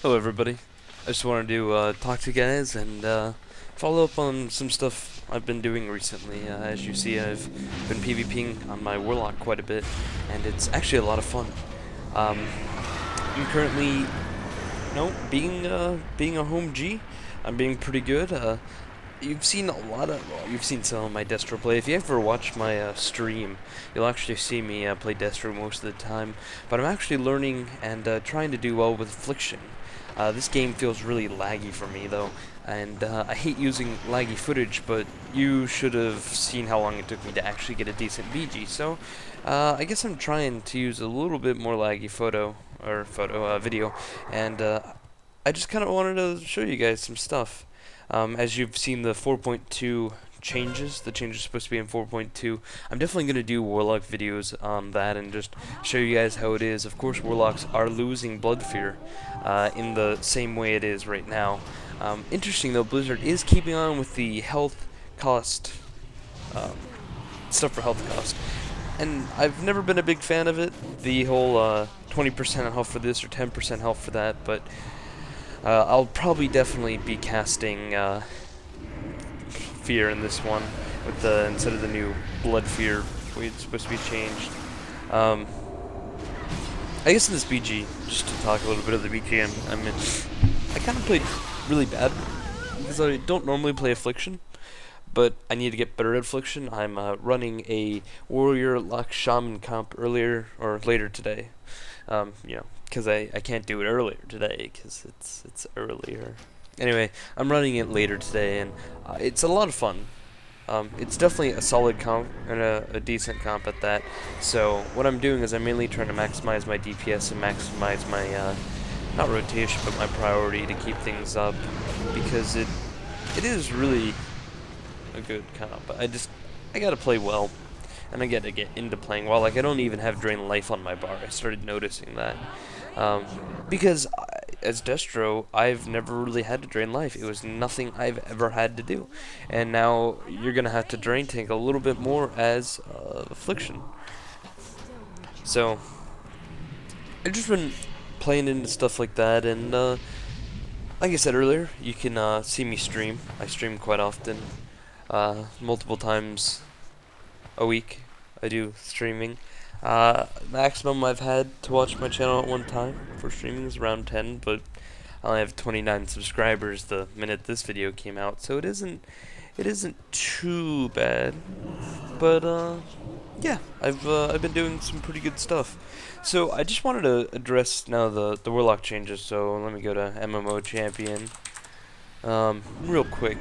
Hello everybody. I just wanted to talk to you guys and follow up on some stuff I've been doing recently. As you see, I've been PvPing on my Warlock quite a bit, and it's actually a lot of fun. Um, I'm currently, being a home G. I'm being pretty good. You've seen you've seen some of my Destro play. If you ever watch my stream, you'll actually see me play Destro most of the time. But I'm actually learning and trying to do well with Affliction. This game feels really laggy for me though, and I hate using laggy footage, but you should have seen how long it took me to actually get a decent BG, so I guess I'm trying to use a little bit more laggy video, and I just kind of wanted to show you guys some stuff. As you've seen the 4.2 changes, the changes are supposed to be in 4.2. I'm definitely going to do Warlock videos on that and just show you guys how it is. Of course, Warlocks are losing Blood Fear in the same way it is right now. Interesting though, Blizzard is keeping on with the health cost, um, stuff for health cost. And I've never been a big fan of it, the whole 20% health for this or 10% health for that, but I'll probably definitely be casting Fear in this one with the instead of the new Blood Fear way it's supposed to be changed. I guess in this BG, just to talk a little bit of the BGM, I kind of played really bad because I don't normally play Affliction, but I need to get better at Affliction. I'm running a Warrior Lock Shaman comp later today. Because I can't do it earlier today because it's earlier. Anyway, I'm running it later today, and it's a lot of fun. It's definitely a solid comp and a decent comp at that. So what I'm doing is I'm mainly trying to maximize my DPS and maximize my not rotation, but my priority to keep things up because it is really a good comp. I gotta play well, and I gotta get into playing well. Like I don't even have drain life on my bar. I started noticing that. Because as Destro, I've never really had to drain life. It was nothing I've ever had to do. And now you're going to have to drain tank a little bit more as Affliction. So, I've just been playing into stuff like that, and like I said earlier, you can see me stream. I stream quite often, multiple times a week. I do streaming. Maximum I've had to watch my channel at one time for streaming is around 10, but I only have 29 subscribers the minute this video came out, so it isn't too bad. But yeah, I've been doing some pretty good stuff. So I just wanted to address now the Warlock changes. So let me go to MMO Champion, real quick,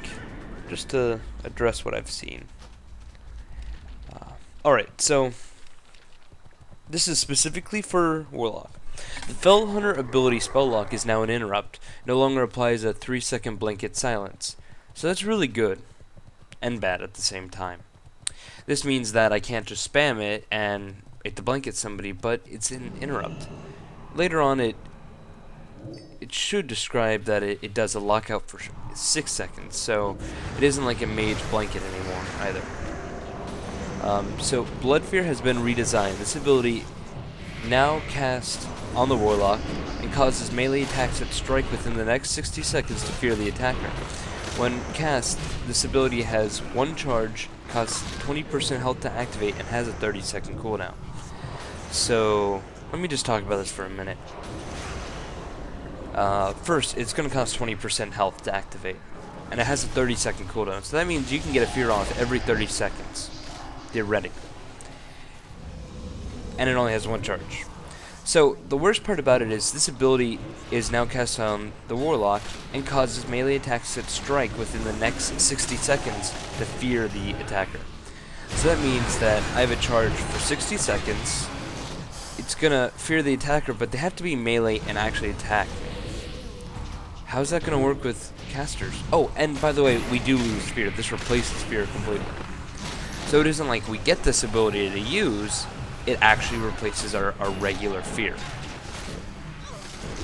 just to address what I've seen. All right, so. This is specifically for Warlock. The Fell Hunter ability Spell Lock is now an interrupt. No longer applies a 3-second blanket silence. So that's really good. And bad at the same time. This means that I can't just spam it and it to blanket somebody, but it's an interrupt. Later on it should describe that it does a lockout for 6 seconds, so it isn't like a mage blanket anymore either. So Blood Fear has been redesigned. This ability now casts on the Warlock and causes melee attacks that strike within the next 60 seconds to fear the attacker. When cast, this ability has one charge, costs 20% health to activate, and has a 30-second cooldown. So let me just talk about this for a minute. First, it's going to cost 20% health to activate, and it has a 30-second cooldown. So that means you can get a fear off every 30 seconds. Theoretically. And it only has one charge. So the worst part about it is this ability is now cast on the Warlock and causes melee attacks that strike within the next 60 seconds to fear the attacker. So that means that I have a charge for 60 seconds. It's gonna fear the attacker, but they have to be melee and actually attack me. How's that gonna work with casters? Oh, and by the way, we do lose fear. This replaces fear completely. So it isn't like we get this ability to use, it actually replaces our regular fear.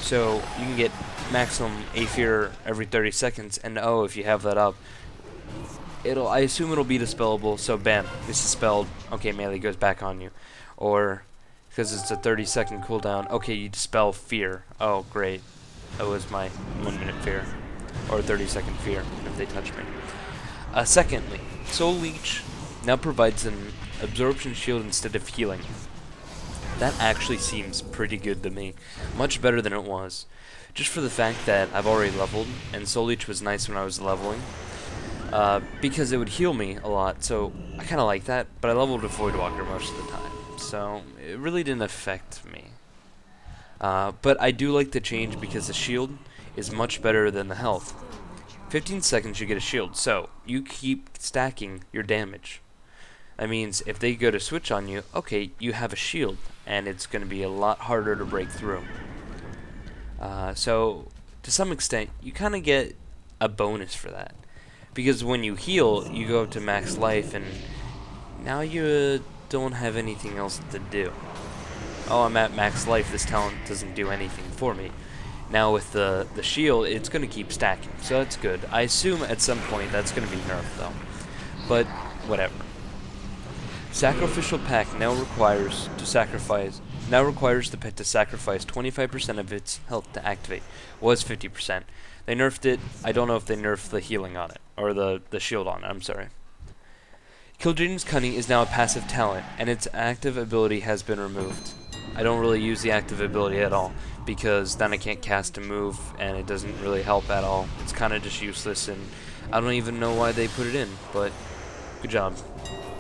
So you can get maximum A fear every 30 seconds, and oh, if you have that up, I assume it'll be dispellable, so bam, it's dispelled, okay, melee goes back on you. Or, because it's a 30-second cooldown, okay, you dispel fear, oh, great. That was my 1 minute fear, or 30-second fear if they touch me. Secondly, Soul Leech now provides an absorption shield instead of healing. That actually seems pretty good to me. Much better than it was. Just for the fact that I've already leveled, and Soul Leech was nice when I was leveling. Because it would heal me a lot, so I kind of like that, but I leveled with Voidwalker most of the time, so it really didn't affect me. But I do like the change because the shield is much better than the health. 15 seconds you get a shield, so you keep stacking your damage. That means if they go to switch on you, okay, you have a shield, and it's going to be a lot harder to break through. So, to some extent, you kind of get a bonus for that. Because when you heal, you go up to max life, and now you don't have anything else to do. Oh, I'm at max life, this talent doesn't do anything for me. Now with the shield, it's going to keep stacking, so that's good. I assume at some point that's going to be nerfed, though. But, whatever. Sacrificial Pact now requires the pet to sacrifice 25% of its health to activate. Was 50%. They nerfed it. I don't know if they nerfed the healing on it, or the shield on it, I'm sorry. Kil'jaeden's Cunning is now a passive talent, and its active ability has been removed. I don't really use the active ability at all, because then I can't cast a move, and it doesn't really help at all. It's kind of just useless, and I don't even know why they put it in, but good job.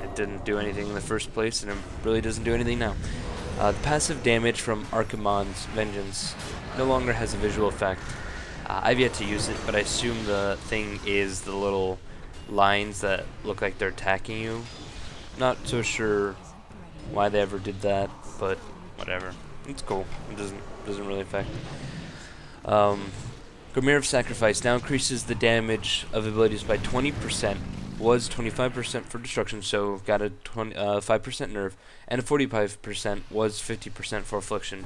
It didn't do anything in the first place, and it really doesn't do anything now. The passive damage from Archimonde's Vengeance no longer has a visual effect. I've yet to use it, but I assume the thing is the little lines that look like they're attacking you. Not so sure why they ever did that, but whatever. It's cool. It doesn't really affect. Grimere of Sacrifice now increases the damage of abilities by 20%. Was 25% for destruction, so got a 5% nerf, and a 45% was 50% for affliction.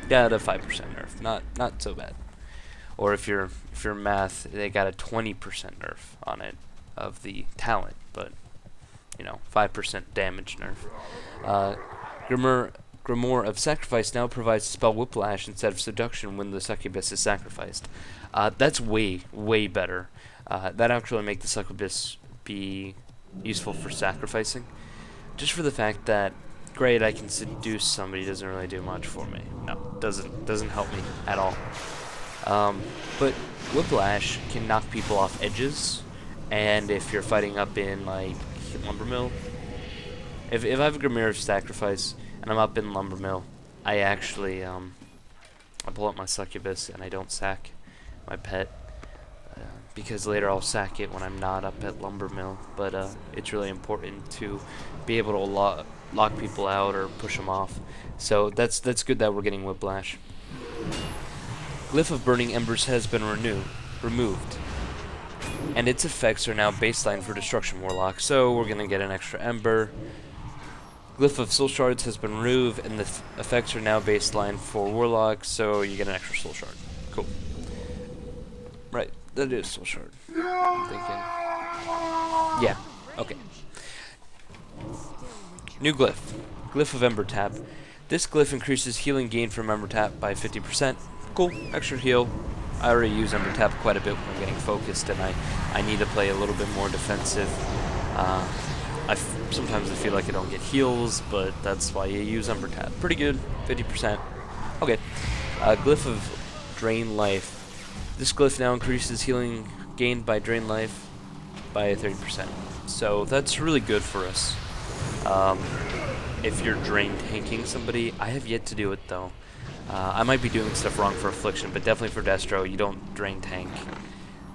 Got a 5% nerf. Not so bad. Or if you're math, they got a 20% nerf on it of the talent, but 5% damage nerf. Grimoire of Sacrifice now provides the spell Whiplash instead of Seduction when the succubus is sacrificed. That's way better. That actually make the succubus be useful for sacrificing, just for the fact that great, I can seduce somebody doesn't really do much for me. No, doesn't help me at all. But Whiplash can knock people off edges, and if you're fighting up in like Lumbermill, if I have a Grimere of Sacrifice and I'm up in Lumbermill, I actually I pull up my succubus and I don't sack my pet. Because later I'll sack it when I'm not up at Lumbermill, but it's really important to be able to lock people out or push them off. So that's good that we're getting Whiplash. Glyph of Burning Embers has been removed, and its effects are now baseline for Destruction Warlock, so we're going to get an extra Ember. Glyph of Soul Shards has been removed, and the effects are now baseline for Warlock, so you get an extra Soul Shard. Cool. Right. That is Soul Shard. I'm thinking. Yeah. Okay. New Glyph. Glyph of Ember Tap. This glyph increases healing gain from Ember Tap by 50%. Cool. Extra heal. I already use Ember Tap quite a bit when I'm getting focused, and I need to play a little bit more defensive. Sometimes I feel like I don't get heals, but that's why you use Ember Tap. Pretty good. 50%. Okay. Glyph of Drain Life. This glyph now increases healing gained by Drain Life by 30%. So that's really good for us. If you're drain tanking somebody, I have yet to do it though. I might be doing stuff wrong for Affliction, but definitely for Destro, you don't drain tank.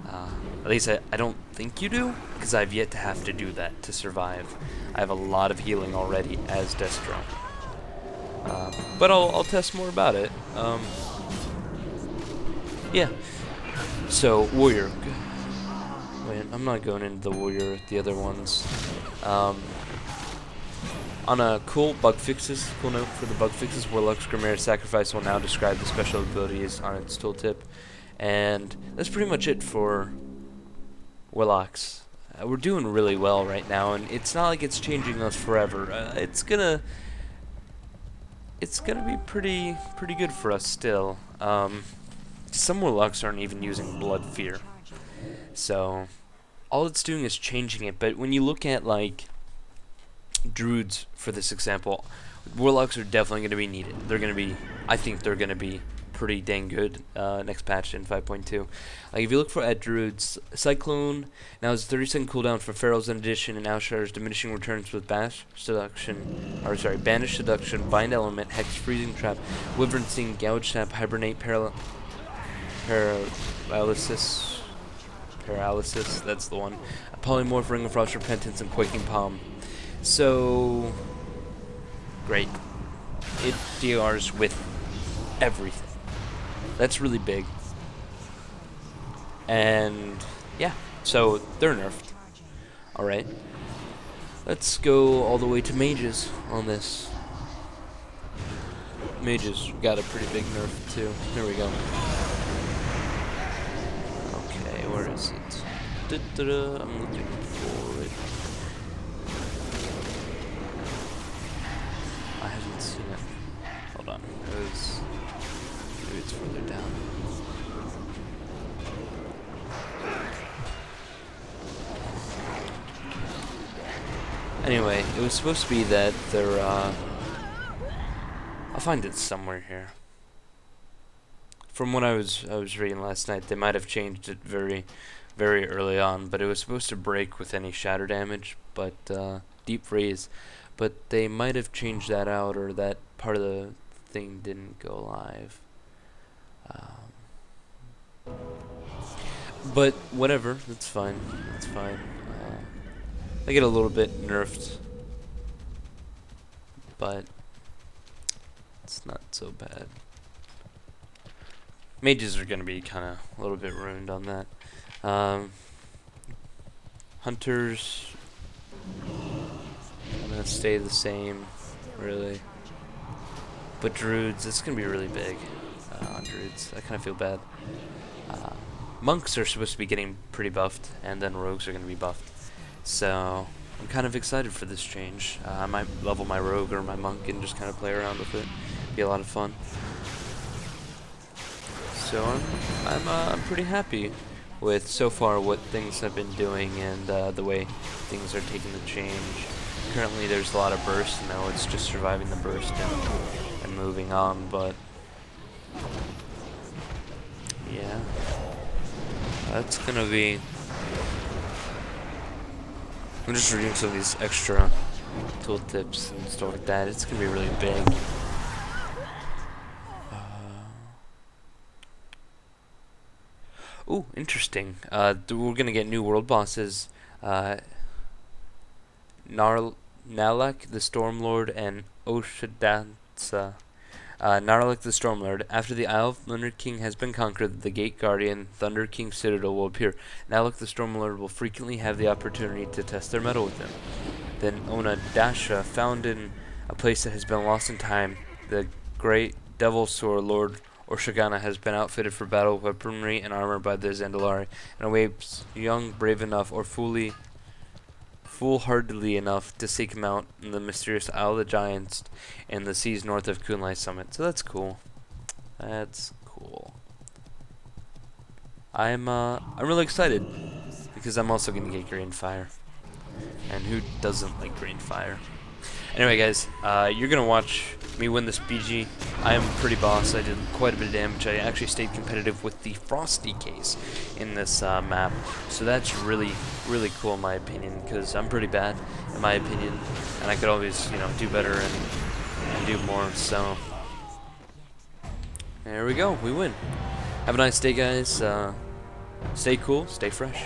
At least I don't think you do, because I've yet to have to do that to survive. I have a lot of healing already as Destro. But I'll test more about it. Yeah. So, Warrior. Wait, I'm not going into the Warrior, the other ones. On a cool note for the bug fixes, Warlock's Grimere Sacrifice will now describe the special abilities on its tooltip. And that's pretty much it for Warlocks. We're doing really well right now, and it's not like it's changing us forever. It's gonna be pretty good for us still. Some Warlocks aren't even using Blood Fear. So, all it's doing is changing it. But when you look at, like, Druids, for this example, Warlocks are definitely going to be needed. They're going to be, I think they're going to be pretty dang good next patch in 5.2. Like, if you look at Druids, Cyclone now has 30-second cooldown for Pharaohs in addition, and Outshire's diminishing returns with Banish Seduction, Bind Element, Hex, Freezing Trap, Wyvern Sting, Gouge Snap, Hibernate, Paralysis, that's the one. Polymorph, Ring of Frost, Repentance, and Quaking Palm. So, great. It DRs with everything. That's really big. And, yeah, so they're nerfed. Alright. Let's go all the way to mages on this. Mages got a pretty big nerf, too. Here we go. Okay, where is it? I'm looking for it. I haven't seen it. Hold on. Maybe it's further down. Anyway, it was supposed to be that they're, I'll find it somewhere here. From what I was reading last night, they might have changed it very, very early on, but it was supposed to break with any shatter damage, but, deep freeze. But they might have changed that out, or that part of the thing didn't go live. But whatever, that's fine. That's fine. I get a little bit nerfed, but it's not so bad. Mages are gonna be kind of a little bit ruined on that. Hunters, I'm gonna stay the same, really. But Druids, it's gonna be really big on Druids. I kind of feel bad. Monks are supposed to be getting pretty buffed, and then Rogues are gonna be buffed. So I'm kind of excited for this change. I might level my Rogue or my Monk and just kind of play around with it. Be a lot of fun. So I'm pretty happy with so far what things have been doing and the way things are taking the change. Currently there's a lot of bursts. Now it's just surviving the burst and moving on, but yeah, that's gonna be. I'm just reading some of these extra tooltips and stuff like that. It's gonna be really big. Ooh, interesting. We're gonna get new world bosses. Nalak, the Stormlord, and Oshidansa. Narlik the Stormlord. After the Isle of Thunder King has been conquered, the Gate Guardian, Thunder King Citadel will appear. Narlik the Stormlord will frequently have the opportunity to test their mettle with him. Then Onadasha, found in a place that has been lost in time, the Great Devil Sword Lord Orshagana has been outfitted for battle with weaponry and armor by the Zandalari, and awaits young, brave enough, or foolhardily enough to seek him out in the mysterious Isle of the Giants and the seas north of Kunlai Summit. So that's cool. That's cool. I'm really excited because I'm also gonna get Green Fire, and who doesn't like Green Fire? Anyway, guys, you're gonna watch me win this BG. I am pretty boss. I did quite a bit of damage. I actually stayed competitive with the Frosty case in this map, so that's really, really cool in my opinion, because I'm pretty bad in my opinion, and I could always, do better and do more. So there we go. We win. Have a nice day, guys. Stay cool. Stay fresh.